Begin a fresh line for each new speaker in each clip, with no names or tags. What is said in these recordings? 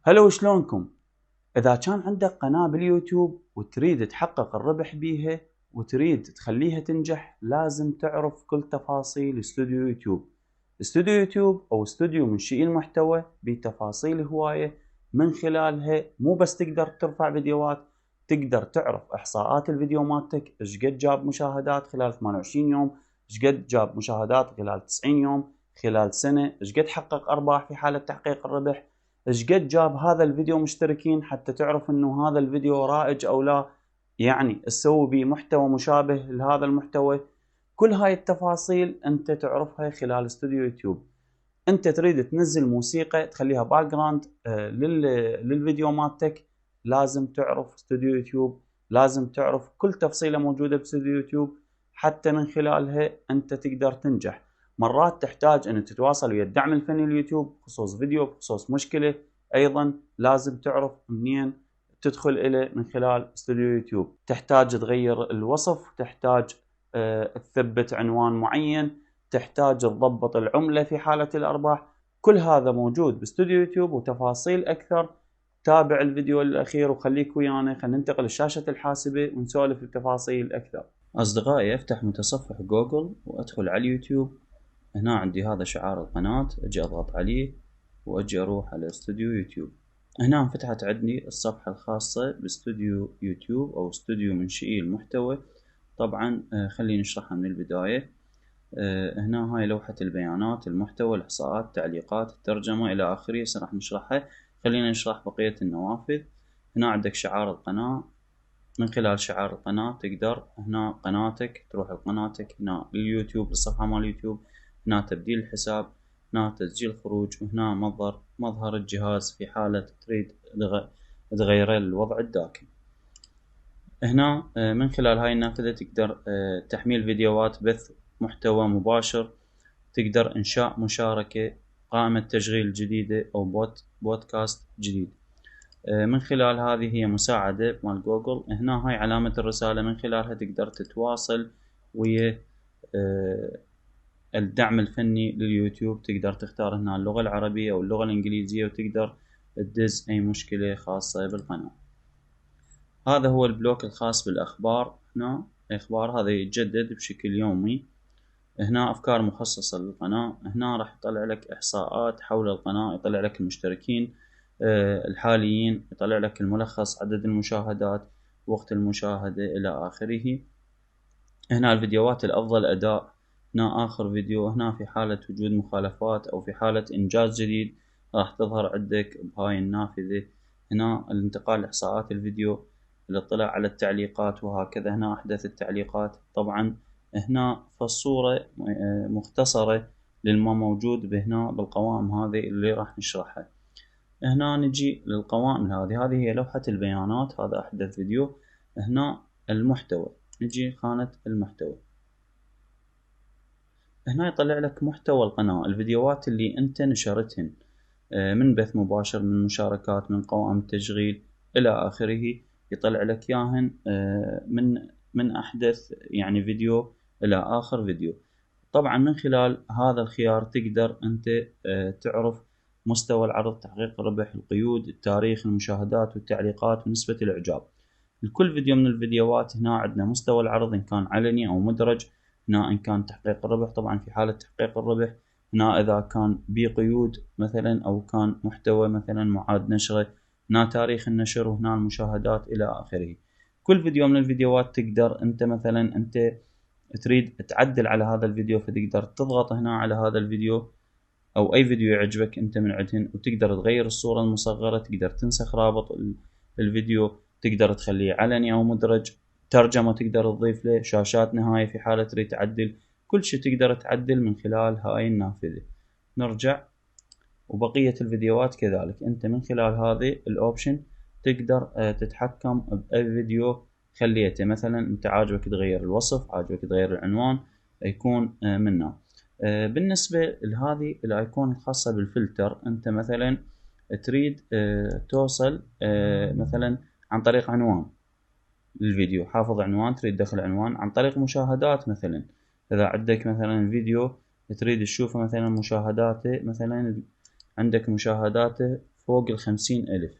هلا وشلونكم؟ إذا كان عندك قناة باليوتيوب وتريد تحقق الربح بيها وتريد تخليها تنجح، لازم تعرف كل تفاصيل استوديو يوتيوب. استوديو يوتيوب أو استوديو منشئي المحتوى بتفاصيل هواية، من خلالها مو بس تقدر ترفع فيديوهات، تقدر تعرف إحصاءات الفيديو مالتك، إيش قد جاب مشاهدات خلال 28 يوم، إيش قد جاب مشاهدات خلال 90 يوم، خلال سنة، إيش قد حقق أرباح في حالة تحقيق الربح، ايش قد جاب هذا الفيديو مشتركين حتى تعرف انه هذا الفيديو رائج او لا، يعني تسوي به محتوى مشابه لهذا المحتوى. كل هاي التفاصيل انت تعرفها خلال استوديو يوتيوب. انت تريد تنزل موسيقى تخليها باك جراوند للفيديو مالتك، لازم تعرف استوديو يوتيوب، لازم تعرف كل تفصيلة موجودة باستوديو يوتيوب حتى من خلالها انت تقدر تنجح. مرات تحتاج ان تتواصل ويا الدعم الفني اليوتيوب بخصوص فيديو، بخصوص مشكلة، ايضا لازم تعرف منين تدخل إليه من خلال استوديو يوتيوب. تحتاج تغير الوصف، تحتاج تثبت عنوان معين، تحتاج تضبط العملة في حالة الأرباح. كل هذا موجود باستوديو يوتيوب وتفاصيل أكثر. تابع الفيديو الأخير وخليك ويانا، خلينا ننتقل لشاشة الحاسبة ونسولف التفاصيل أكثر. أصدقائي، أفتح متصفح جوجل وأدخل على اليوتيوب. هنا عندي هذا شعار القناة، أجي أضغط عليه وأجي أروح على استوديو يوتيوب. هنا انفتحت عندي الصفحة الخاصة باستوديو يوتيوب أو استوديو منشئي المحتوى. طبعا خليني نشرحها من البداية. هنا هاي لوحة البيانات، المحتوى، الإحصاءات، التعليقات، الترجمة إلى آخره، راح نشرحها. خلينا نشرح بقية النوافذ. هنا عندك شعار القناة، من خلال شعار القناة تقدر هنا قناتك تروح لقناتك، هنا اليوتيوب الصفحة مال اليوتيوب، هنا تبديل الحساب، هنا تسجيل خروج، وهنا مظهر الجهاز في حالة تريد تغيره للوضع الداكن. هنا من خلال هاي النافذة تقدر تحميل فيديوهات، بث محتوى مباشر، تقدر إنشاء مشاركة، قائمة تشغيل جديدة أو بودكاست جديد. من خلال هذه هي مساعدة مال جوجل. هنا هاي علامة الرسالة، من خلالها تقدر تتواصل ويا الدعم الفني لليوتيوب. تقدر تختار هنا اللغة العربية أو اللغة الإنجليزية، وتقدر تدز أي مشكلة خاصة بالقناة. هذا هو البلوك الخاص بالأخبار. هنا الأخبار هذا يتجدد بشكل يومي. هنا أفكار مخصصة للقناة. هنا راح يطلع لك إحصاءات حول القناة، يطلع لك المشتركين الحاليين، يطلع لك الملخص، عدد المشاهدات، وقت المشاهدة إلى آخره. هنا الفيديوهات الأفضل أداء، هنا آخر فيديو، هنا في حالة وجود مخالفات أو في حالة إنجاز جديد راح تظهر عندك بهاي النافذة. هنا الانتقال لإحصاءات الفيديو، الاطلاع على التعليقات، وهكذا. هنا أحدث التعليقات. طبعا هنا فالصورة مختصرة للما موجود بهنا بالقوائم هذه اللي راح نشرحها. هنا نجي للقوائم هذه هي لوحة البيانات، هذا أحدث فيديو. هنا المحتوى، نجي خانة المحتوى. هنا يطلع لك محتوى القناة، الفيديوهات اللي انت نشرتهن من بث مباشر، من مشاركات، من قوائم تشغيل إلى آخره. يطلع لك ياهن من أحدث يعني فيديو إلى آخر فيديو. طبعا من خلال هذا الخيار تقدر أنت تعرف مستوى العرض، تحقيق الربح، القيود، التاريخ، المشاهدات والتعليقات ونسبة الإعجاب. لكل فيديو من الفيديوهات هنا عندنا مستوى العرض إن كان علني أو مدرج، هنا إن كان تحقيق الربح. طبعا في حالة تحقيق الربح هنا إذا كان بقيود مثلا أو كان محتوى مثلا معاد نشره، هنا تاريخ النشر، وهنا المشاهدات إلى آخره. كل فيديو من الفيديوهات تقدر أنت مثلا أنت تريد تعدل على هذا الفيديو، فتقدر تضغط هنا على هذا الفيديو أو أي فيديو يعجبك أنت من عندهن، وتقدر تغير الصورة المصغرة، تقدر تنسخ رابط الفيديو، تقدر تخليه علني أو مدرج، ترجمة تقدر تضيف له، شاشات نهاية في حالة تريد تعدل، كل شيء تقدر تعدل من خلال هاي النافذة. نرجع، وبقية الفيديوهات كذلك أنت من خلال هذه الأوبشن تقدر تتحكم بأي فيديو خليته. مثلا أنت عاجبك تغير الوصف، عاجبك تغير العنوان، يكون منه. بالنسبة لهذه الأيقونة الخاصة بالفلتر، أنت مثلا تريد توصل مثلا عن طريق عنوان للفيديو، حافظ عنوان، تريد دخل عنوان عن طريق مشاهدات. مثلا إذا عندك مثلا فيديو تريد تشوفه مثلا مشاهداته، مثلا عندك مشاهداته فوق 50,000،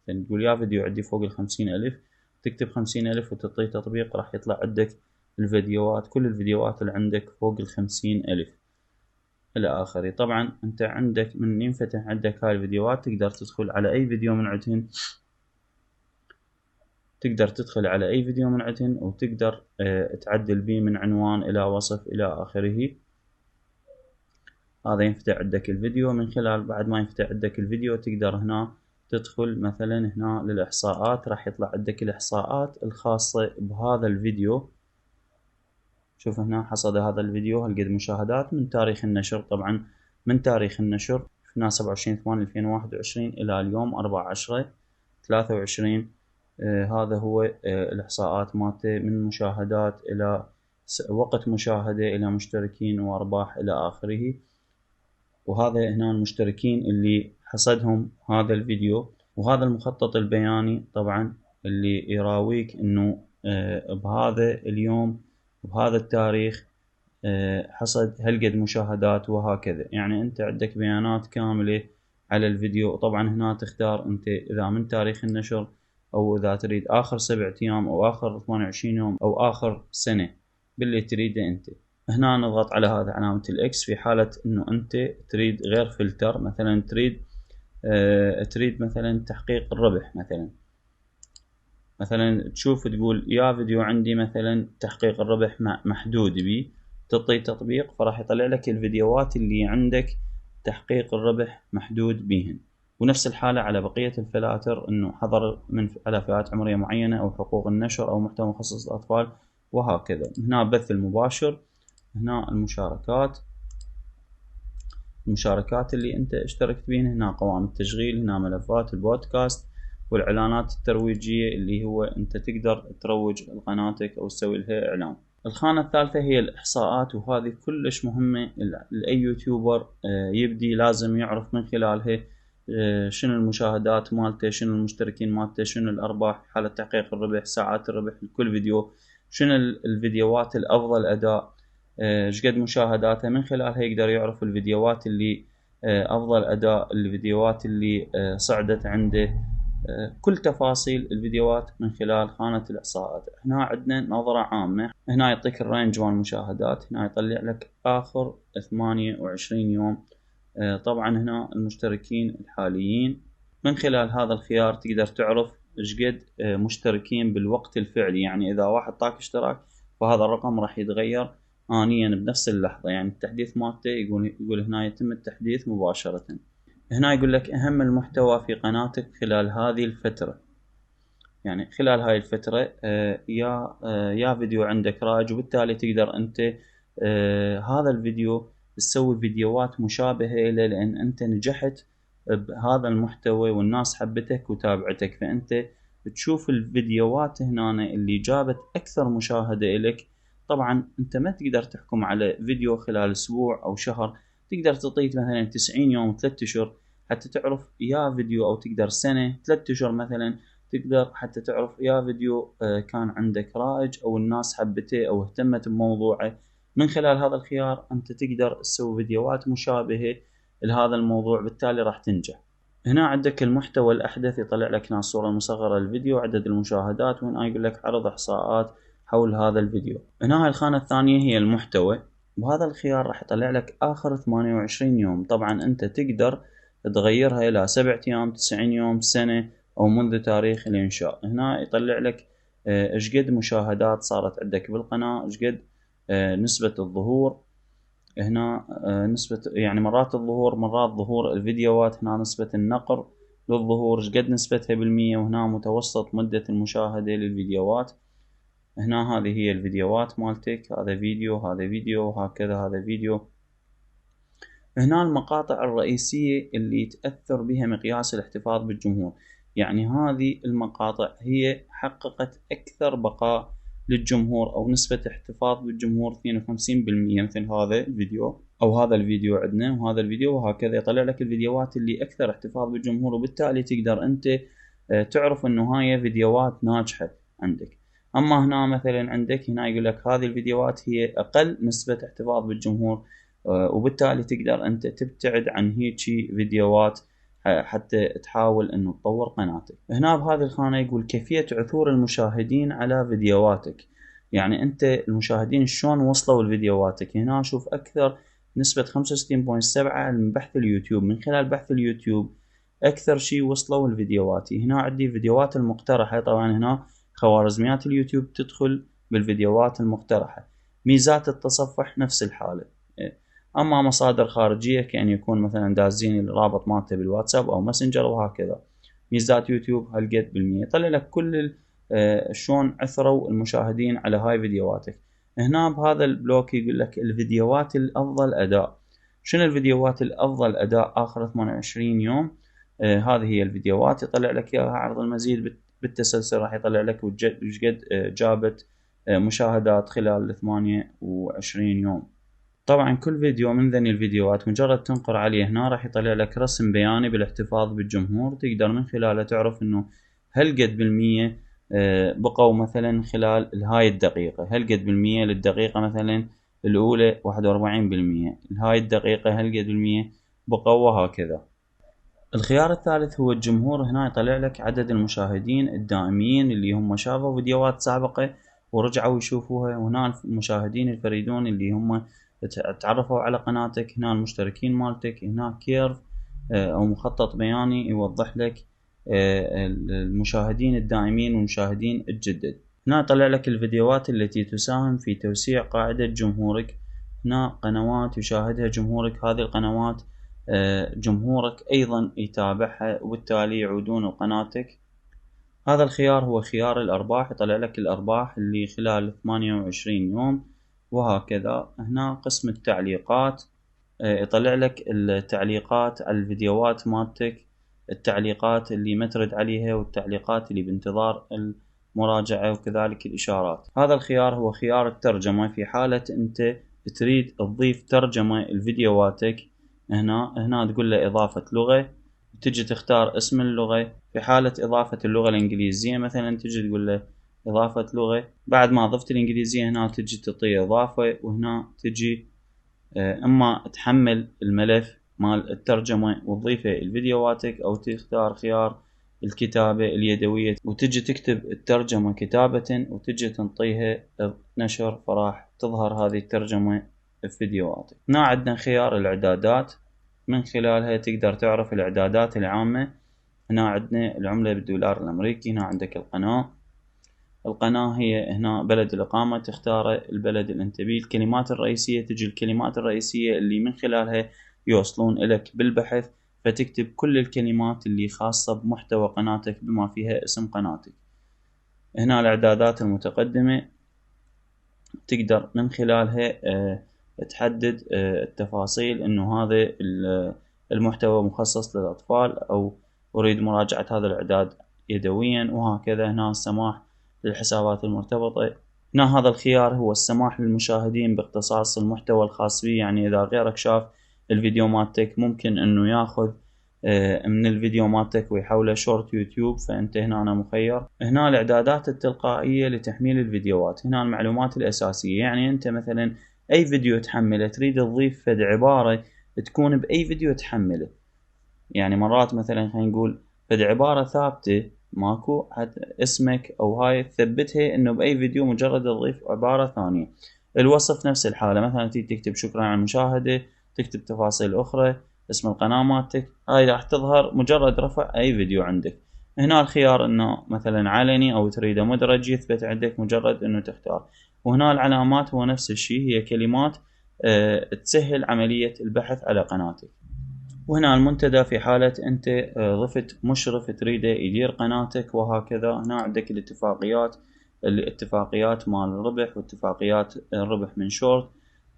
يعني تقول يا فيديو عندي فوق 50,000، تكتب 50,000 وتعطيه تطبيق، راح يطلع عندك الفيديوهات، كل الفيديوهات اللي عندك فوق 50,000 إلى آخره. طبعا أنت عندك من ينفتح عندك هاي الفيديوهات تقدر تدخل على أي فيديو من عندهن، تقدر تدخل على أي فيديو من عندهن وتقدر تعدل به من عنوان إلى وصف إلى آخره. هذا ينفتح عندك الفيديو. من خلال بعد ما ينفتح عندك الفيديو تقدر هنا تدخل مثلا هنا للإحصاءات، راح يطلع عندك الإحصاءات الخاصة بهذا الفيديو. شوف هنا حصد هذا الفيديو هالقد مشاهدات من تاريخ النشر. طبعا من تاريخ النشر هنا 27/8/2021 إلى اليوم 4/10/23. هذا هو الإحصاءات مالته من مشاهدات إلى وقت مشاهدة إلى مشتركين وأرباح إلى آخره. وهذا هنا المشتركين اللي حصدهم هذا الفيديو. وهذا المخطط البياني طبعا اللي يراويك انه بهذا اليوم وبهذا التاريخ حصد هالقد مشاهدات وهكذا. يعني انت عندك بيانات كاملة على الفيديو. طبعا هنا تختار انت اذا من تاريخ النشر او اذا تريد اخر 7 ايام او اخر 28 يوم او اخر سنة باللي تريده انت. هنا نضغط على هذا علامة الاكس في حالة انه انت تريد غير فلتر، مثلا تريد مثلا تحقيق الربح، مثلا تشوف تقول يا فيديو عندي مثلا تحقيق الربح محدود بي، تعطي تطبيق فراح يطلع لك الفيديوهات اللي عندك تحقيق الربح محدود بيهن. ونفس الحالة على بقية الفلاتر انه حظر من على فئات عمرية معينة او حقوق النشر او محتوى مخصص للاطفال وهكذا. هنا بث المباشر، هنا المشاركات اللي انت اشتركت بيهن، هنا قوائم التشغيل، هنا ملفات البودكاست والإعلانات الترويجية اللي هو أنت تقدر تروج لقناتك أو تسوي لها إعلان. الخانة الثالثة هي الإحصاءات، وهذه كلش مهمة لأي يوتيوبر يبدي لازم يعرف من خلالها شنو المشاهدات مالته، شنو المشتركين مالته، شنو الأرباح حالة تحقيق الربح، ساعات الربح لكل فيديو، شنو الفيديوهات الأفضل أداء، شقد مشاهداتها. من خلالها يقدر يعرف الفيديوهات اللي أفضل أداء، الفيديوهات اللي صعدت عنده، كل تفاصيل الفيديوهات من خلال خانة الإحصاءات. هنا عندنا نظرة عامة، هنا يعطيك الرينج مال المشاهدات، هنا يطلع لك آخر 28 يوم. طبعا هنا المشتركين الحاليين. من خلال هذا الخيار تقدر تعرف شقد مشتركين بالوقت الفعلي، يعني إذا واحد طاق اشتراك فهذا الرقم راح يتغير آنيا بنفس اللحظة، يعني التحديث مالته يقول هنا يتم التحديث مباشرة. هنا يقول لك أهم المحتوى في قناتك خلال هذه الفترة، يعني خلال هاي الفترة يا فيديو عندك رائج، وبالتالي تقدر أنت هذا الفيديو تسوي فيديوهات مشابهة له، لأن أنت نجحت بهذا المحتوى والناس حبتك وتابعتك، فأنت تشوف الفيديوهات هنا اللي جابت أكثر مشاهدة إلك. طبعا أنت ما تقدر تحكم على فيديو خلال أسبوع أو شهر، تقدر تعطيه مثلا 90 يوم 3 أشهر حتى تعرف يا فيديو، أو تقدر سنة 3 أشهر مثلا تقدر حتى تعرف يا فيديو كان عندك رائج أو الناس حبته أو اهتمت بموضوعه. من خلال هذا الخيار أنت تقدر تسوي فيديوهات مشابهة لهذا الموضوع، بالتالي راح تنجح. هنا عندك المحتوى الأحدث، يطلع لك هنا الصورة المصغرة للفيديو، عدد المشاهدات، وهنا يقول لك عرض إحصاءات حول هذا الفيديو. هنا هاي الخانة الثانية هي المحتوى، بهذا الخيار راح يطلع لك آخر 28 يوم. طبعا أنت تقدر تغيرها إلى 7 أيام 90 يوم سنة أو منذ تاريخ الإنشاء. هنا يطلع لك إيش قد مشاهدات صارت عندك بالقناة، إيش قد نسبة الظهور، هنا نسبة يعني مرات الظهور، مرات ظهور الفيديوهات، هنا نسبة النقر للظهور إيش قد نسبتها بالمية، وهنا متوسط مدة المشاهدة للفيديوهات. هنا هذه هي الفيديوهات مالتك، هذا فيديو وهكذا هذا فيديو. هنا المقاطع الرئيسية اللي تأثر بها مقياس الاحتفاظ بالجمهور، يعني هذه المقاطع هي حققت أكثر بقاء للجمهور أو نسبة احتفاظ بالجمهور 52%، مثل هذا الفيديو أو هذا الفيديو عندنا وهذا الفيديو وهكذا. يطلع لك الفيديوهات اللي أكثر احتفاظ بالجمهور، وبالتالي تقدر أنت تعرف أنه هاي فيديوهات ناجحة عندك. أما هنا مثلا عندك هنا يقول لك هذه الفيديوهات هي أقل نسبة احتفاظ بالجمهور، وبالتالي تقدر أنت تبتعد عن هيجي فيديوهات حتى تحاول انه تطور قناتك. هنا بهذه الخانة يقول كيفية عثور المشاهدين على فيديوهاتك، يعني انت المشاهدين شلون وصلوا لفيديوهاتك. هنا شوف اكثر نسبة 65.7 من بحث اليوتيوب، من خلال بحث اليوتيوب اكثر شيء وصلوا لفيديوهاتي. هنا عندي فيديوهات المقترحة، طبعا هنا خوارزميات اليوتيوب تدخل بالفيديوهات المقترحة. ميزات التصفح نفس الحالة. اما مصادر خارجية كأن يكون مثلا دازين الرابط مالته بالواتساب او ماسنجر وهكذا. ميزات يوتيوب هالقد بالمية، يطلع لك كل شلون عثروا المشاهدين على هاي فيديوهاتك. هنا بهذا البلوك يقول لك الفيديوهات الافضل اداء. شنو الفيديوهات الافضل اداء اخر 28 يوم؟ هذه هي الفيديوهات، يطلع لك اياها عرض المزيد بالتسلسل، راح يطلع لك وش قد جابت مشاهدات خلال 28 يوم. طبعا كل فيديو من ذني الفيديوهات مجرد تنقر عليه هنا راح يطلع لك رسم بياني بالاحتفاظ بالجمهور، تقدر من خلاله تعرف انه هل قد بالمية بقوا مثلا خلال هاي الدقيقة، هل قد بالمية للدقيقة مثلا الأولى 41%، هاي الدقيقة هل قد بالمية بقوا، وهكذا. الخيار الثالث هو الجمهور. هنا يطلع لك عدد المشاهدين الدائمين اللي هم شافوا فيديوهات سابقة ورجعوا يشوفوها، وهنا المشاهدين الفريدون اللي هم تعرفوا على قناتك. هنا المشتركين مالتك، هنا كيرف او مخطط بياني يوضح لك المشاهدين الدائمين والمشاهدين الجدد. هنا يطلع لك الفيديوهات التي تساهم في توسيع قاعدة جمهورك. هنا قنوات يشاهدها جمهورك، هذه القنوات جمهورك ايضا يتابعها وبالتالي يعودون لقناتك. هذا الخيار هو خيار الارباح، يطلع لك الارباح اللي خلال 28 يوم وهكذا. هنا قسم التعليقات، يطلع لك التعليقات على الفيديوهات مالتك، التعليقات اللي ما ترد عليها والتعليقات اللي بانتظار المراجعة، وكذلك الإشارات. هذا الخيار هو خيار الترجمة، في حالة أنت تريد تضيف ترجمة لفيديوهاتك. هنا تقول له إضافة لغة، تجي تختار اسم اللغة. في حالة إضافة اللغة الإنجليزية مثلا تجي تقول له إضافة لغة. بعد ما ضفت الإنجليزية هنا تجي تعطيه إضافة، وهنا تجي اما تحمل الملف مال الترجمة وتضيفه لفيديوهاتك، او تختار خيار الكتابة اليدوية وتجي تكتب الترجمة كتابة وتجي تنطيها نشر، فراح تظهر هذه الترجمة في فيديوهاتك. هنا عندنا خيار الاعدادات، من خلالها تقدر تعرف الاعدادات العامة. هنا عندنا العملة بالدولار الامريكي، هنا عندك القناة هي هنا بلد الإقامة، تختار البلد اللي انت بيه. الكلمات الرئيسية، تجي الكلمات الرئيسية اللي من خلالها يوصلون إلك بالبحث، فتكتب كل الكلمات اللي خاصة بمحتوى قناتك بما فيها اسم قناتك. هنا الإعدادات المتقدمة، تقدر من خلالها تحدد التفاصيل إنه هذا المحتوى مخصص للأطفال، أو أريد مراجعة هذا الإعداد يدويا، وهكذا. هنا السماح للحسابات المرتبطة. هنا هذا الخيار هو السماح للمشاهدين باختصاص المحتوى الخاص به، يعني إذا غيرك شاف الفيديو مالتك ممكن إنه ياخذ من الفيديو مالتك ويحوله شورت يوتيوب، فأنت هنا مخير. هنا الإعدادات التلقائية لتحميل الفيديوهات. هنا المعلومات الأساسية، يعني أنت مثلا أي فيديو تحمله تريد تضيف فد عبارة تكون بأي فيديو تحمله، يعني مرات مثلا خلينا نقول فد عبارة ثابتة ماكو حتى اسمك او هاي تثبتها انه باي فيديو مجرد تضيف عبارة ثانية. الوصف نفس الحالة، مثلا تيجي تكتب شكرا على المشاهدة، تكتب تفاصيل اخرى، اسم القناة مالتك، هاي راح تظهر مجرد رفع اي فيديو عندك. هنا الخيار انه مثلا علني او تريده مدرج يثبت عندك مجرد انه تختار. وهنا العلامات هو نفس الشيء، هي كلمات تسهل عملية البحث على قناتك. وهنا المنتدى في حالة أنت ضفت مشرف تريده يدير قناتك وهكذا. هنا عندك الاتفاقيات مال الربح، واتفاقيات الربح من شورت،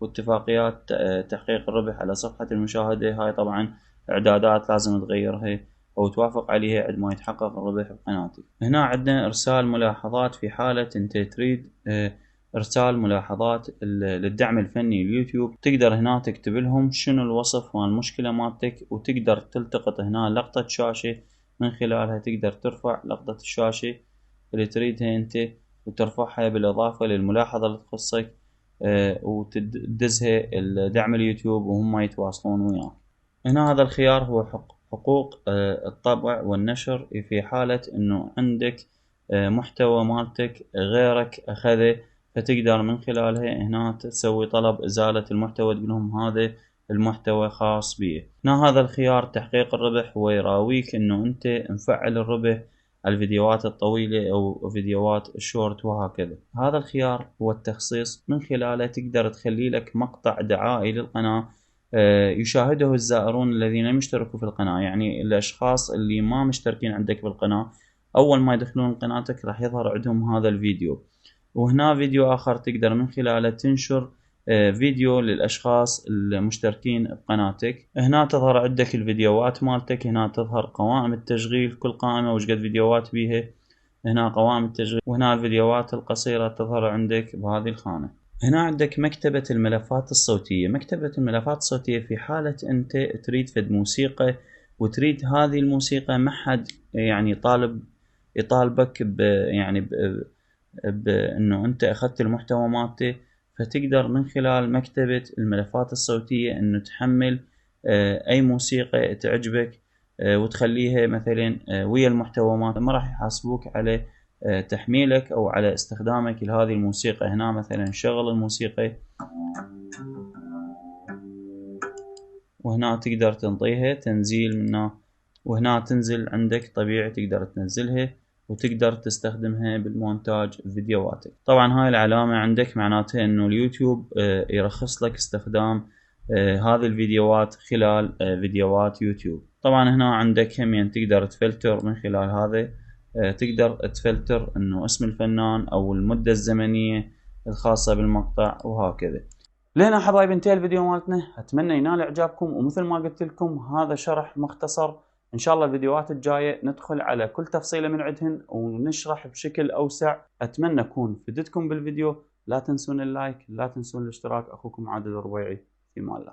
واتفاقيات تحقيق الربح على صفحة المشاهدة. هاي طبعا إعدادات لازم تغيرها أو توافق عليها عندما يتحقق الربح بقناتك. هنا عندنا إرسال ملاحظات، في حالة أنت تريد ارسال ملاحظات للدعم الفني اليوتيوب، تقدر هنا تكتب لهم شنو الوصف مال المشكلة مالتك، وتقدر تلتقط هنا لقطة شاشة، من خلالها تقدر ترفع لقطة الشاشة اللي تريدها انت وترفعها بالاضافة للملاحظة اللي تخصك وتدزها الدعم اليوتيوب وهم يتواصلون وياك. هنا هذا الخيار هو حقوق الطبع والنشر في حالة انه عندك محتوى مالتك غيرك اخذه، فتقدر من خلالها هنا تسوي طلب ازالة المحتوى، تقول لهم هذا المحتوى خاص بي. هنا هذا الخيار تحقيق الربح هو يراويك انه انت مفعل الربح على الفيديوهات الطويلة او فيديوهات الشورت وهكذا. هذا الخيار هو التخصيص، من خلاله تقدر تخلي لك مقطع دعائي للقناة يشاهده الزائرون الذين لم يشتركوا في القناة. يعني الاشخاص اللي ما مشتركين عندك بالقناة اول ما يدخلون قناتك راح يظهر عندهم هذا الفيديو. وهنا فيديو اخر تقدر من خلاله تنشر فيديو للاشخاص المشتركين بقناتك. هنا تظهر عندك الفيديوهات مالتك، هنا تظهر قوائم التشغيل، كل قائمة وش قد فيديوهات بيها، هنا قوائم التشغيل، وهنا الفيديوهات القصيرة تظهر عندك بهذه الخانة. هنا عندك مكتبة الملفات الصوتية. مكتبة الملفات الصوتية في حالة انت تريد فد موسيقى وتريد هذه الموسيقى ما حد يعني يطالبك يعني بانه انت اخذت المحتوى مالته، فتقدر من خلال مكتبة الملفات الصوتية انه تحمل اي موسيقى تعجبك وتخليها مثلا ويا المحتوى مالته، ما راح يحاسبوك على تحميلك او على استخدامك لهذه الموسيقى. هنا مثلا شغل الموسيقى، وهنا تقدر تنطيها تنزيل منها، وهنا تنزل عندك طبيعي تقدر تنزلها وتقدر تستخدمها بالمونتاج فيديوهاتك. طبعا هاي العلامة عندك معناتها انه اليوتيوب يرخص لك استخدام هذه الفيديوهات خلال فيديوهات يوتيوب. طبعا هنا عندك هم يعني تقدر تفلتر من خلال هذا، تقدر تفلتر انه اسم الفنان او المدة الزمنية الخاصة بالمقطع وهكذا. لهنا حبايبي انتهى الفيديو مالتنا، اتمنى ينال اعجابكم، ومثل ما قلت لكم هذا شرح مختصر. ان شاء الله الفيديوهات الجايه ندخل على كل تفصيله من عندهن ونشرح بشكل اوسع. اتمنى اكون فدتكم بالفيديو، لا تنسون اللايك، لا تنسون الاشتراك. اخوكم عادل الربيعي، في امان الله.